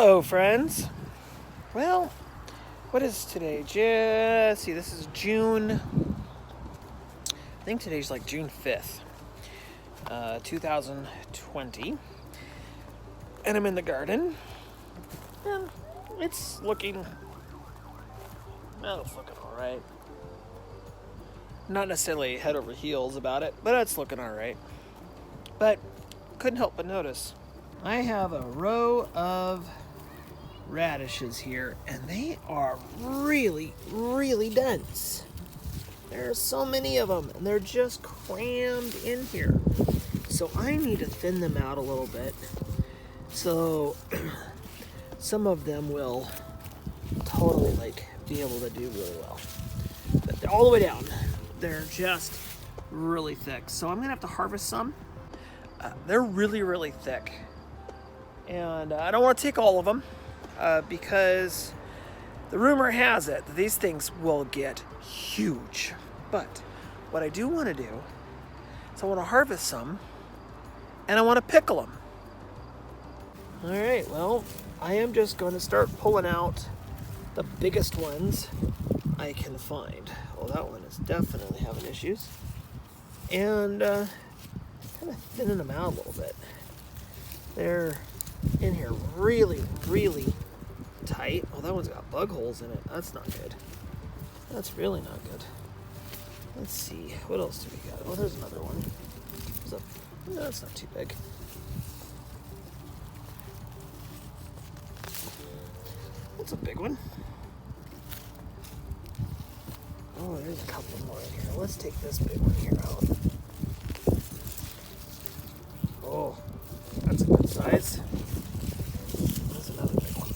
Hello, friends. Well, what is today? Just see, this is June. I think today's like June 5th, 2020. And I'm in the garden. And it's looking all right. Not necessarily head over heels about it, but it's looking all right. But couldn't help but notice I have a row of radishes here, and they are really, really dense. There are so many of them, and they're just crammed in here. So I need to thin them out a little bit. So some of them will totally be able to do really well. But all the way down, they're just really thick. So I'm gonna have to harvest some. They're really, really thick. And I don't want to take all of them because the rumor has it that these things will get huge. But what I do want to do is I want to harvest some and I want to pickle them. All right, well, I am just going to start pulling out the biggest ones I can find. Well, that one is definitely having issues. And kind of thinning them out a little bit. They're in here really, really tight. Oh, that one's got bug holes in it. That's not good. That's really not good. Let's see. What else do we got? Oh, there's another one. No, that's not too big. That's a big one. Oh, there's a couple more in here. Let's take this big one here out. Oh, that's a good size. That's another big one.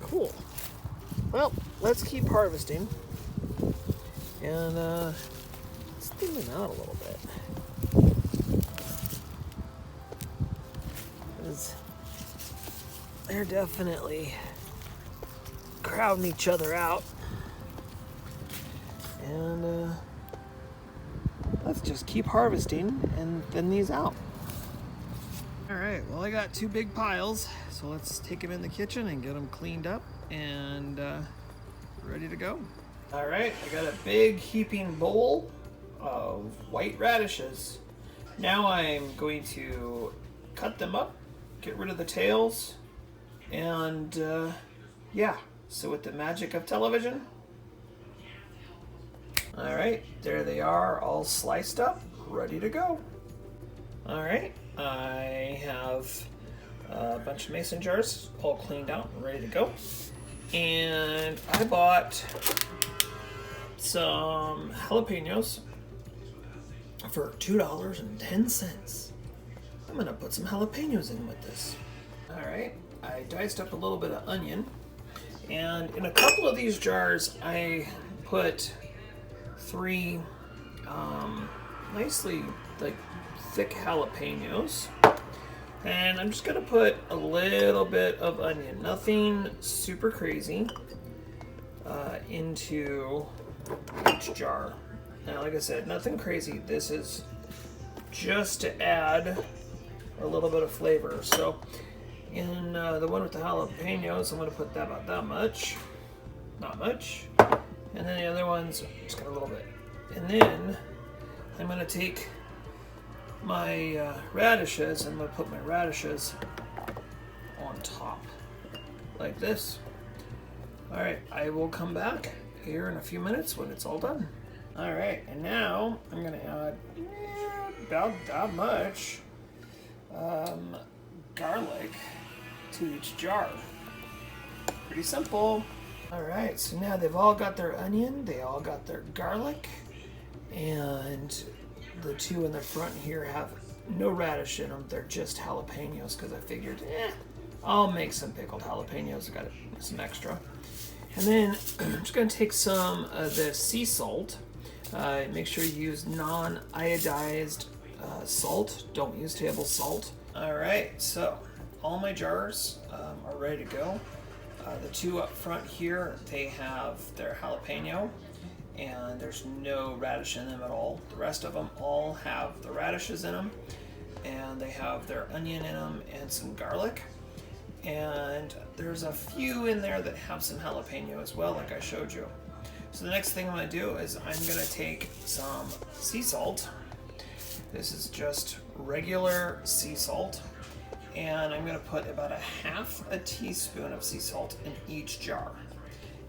Cool. Well, let's keep harvesting. And let's thin them out a little bit. Because they're definitely crowding each other out. And let's just keep harvesting and thin these out. All right, well, I got two big piles, so let's take them in the kitchen and get them cleaned up and ready to go. All right, I got a big heaping bowl of white radishes. Now I'm going to cut them up, get rid of the tails, and yeah, so with the magic of television. All right, there they are, all sliced up, ready to go. All right, I have a bunch of mason jars all cleaned out and ready to go. And I bought some jalapenos for $2.10. I'm gonna put some jalapenos in with this. All right, I diced up a little bit of onion. And in a couple of these jars, I put three nicely thick jalapenos, and I'm just gonna put a little bit of onion, nothing super crazy, into each jar. Now, like I said, nothing crazy. This is just to add a little bit of flavor. So in the one with the jalapenos, I'm gonna put that about that much, not much. And then the other ones, just got a little bit. And then I'm gonna take my radishes, and I'm gonna put my radishes on top, like this. All right, I will come back here in a few minutes when it's all done. All right, and now I'm gonna add about that much garlic to each jar. Pretty simple. All right, so now they've all got their onion, they all got their garlic, and the two in the front here have no radish in them. They're just jalapenos because I figured, I'll make some pickled jalapenos. I got some extra. And then I'm just gonna take some of the sea salt. Make sure you use non-iodized salt. Don't use table salt. All right, so all my jars are ready to go. The two up front here, they have their jalapeno, and there's no radish in them at all. The rest of them all have the radishes in them, and they have their onion in them and some garlic. And there's a few in there that have some jalapeno as well, like I showed you. So the next thing I'm going to do is I'm going to take some sea salt. This is just regular sea salt. And I'm going to put about a half a teaspoon of sea salt in each jar.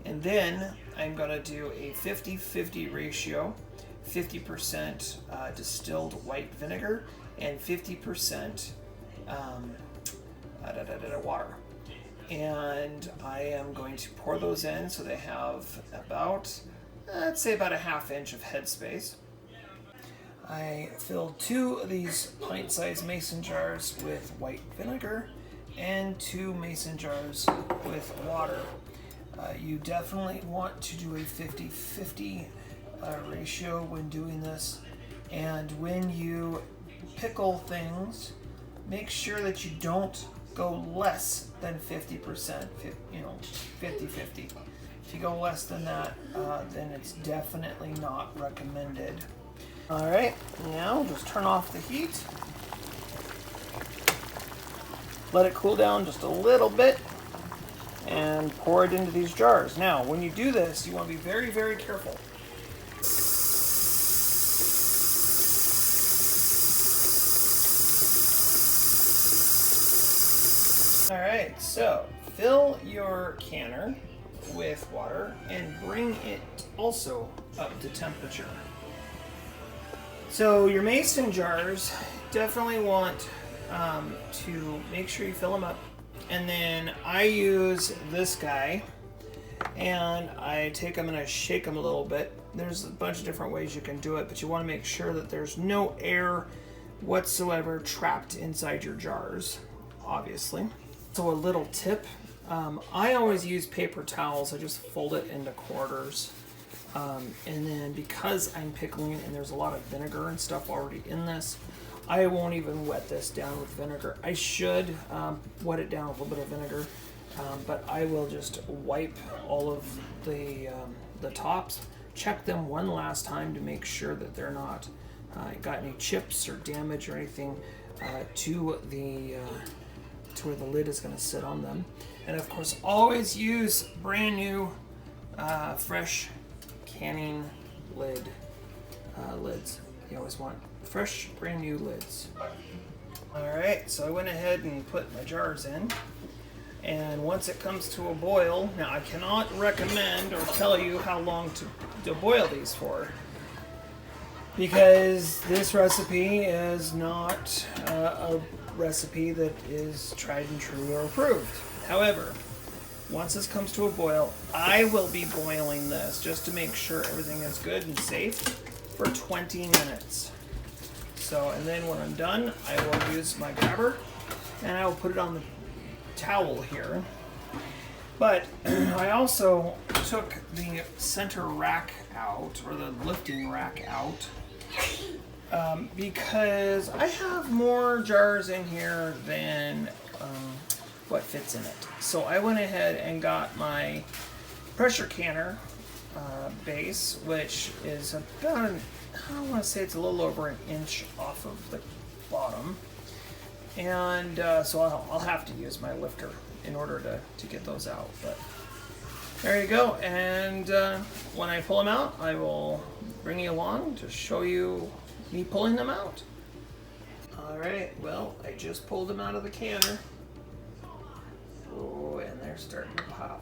And then I'm going to do a 50-50 ratio, 50% distilled white vinegar and 50% water. And I am going to pour those in so they have about, let's say about a ½ inch of headspace. I filled 2 of these pint-sized mason jars with white vinegar and 2 mason jars with water. You definitely want to do a 50-50 ratio when doing this. And when you pickle things, make sure that you don't go less than 50%, 50-50. If you go less than that, then it's definitely not recommended. All right, now just turn off the heat. Let it cool down just a little bit and pour it into these jars. Now, when you do this, you want to be very, very careful. All right, so fill your canner with water and bring it also up to temperature. So your mason jars, definitely want to make sure you fill them up. And then I use this guy and I take them and I shake them a little bit. There's a bunch of different ways you can do it, but you want to make sure that there's no air whatsoever trapped inside your jars, obviously. So a little tip, I always use paper towels. I just fold it into quarters. And then because I'm pickling and there's a lot of vinegar and stuff already in this, I won't even wet this down with vinegar. I should wet it down with a little bit of vinegar, but I will just wipe all of the tops, check them one last time to make sure that they're not got any chips or damage or anything to where the lid is going to sit on them. And of course, always use brand new, fresh canning lids. You always want fresh, brand new lids. All right, so I went ahead and put my jars in. And once it comes to a boil, now I cannot recommend or tell you how long to boil these for, because this recipe is not a recipe that is tried and true or approved. However, once this comes to a boil, I will be boiling this just to make sure everything is good and safe for 20 minutes. So, and then when I'm done, I will use my grabber and I will put it on the towel here. But I also took the center rack out, or the lifting rack out, because I have more jars in here than what fits in it. So I went ahead and got my pressure canner base, which is about, I want to say it's a little over an inch off of the bottom. And so I'll have to use my lifter in order to get those out. But there you go. And when I pull them out, I will bring you along to show you me pulling them out. All right, well, I just pulled them out of the canner. Oh, and they're starting to pop.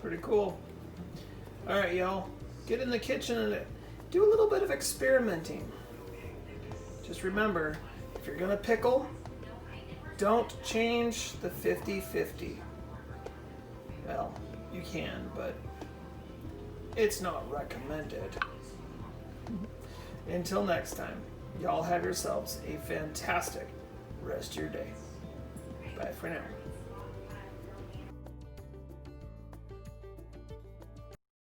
Pretty cool. All right, y'all, get in the kitchen and do a little bit of experimenting. Just remember, if you're gonna pickle, don't change the 50-50. Well, you can, but it's not recommended. Until next time, y'all have yourselves a fantastic rest of your day. Bye for now.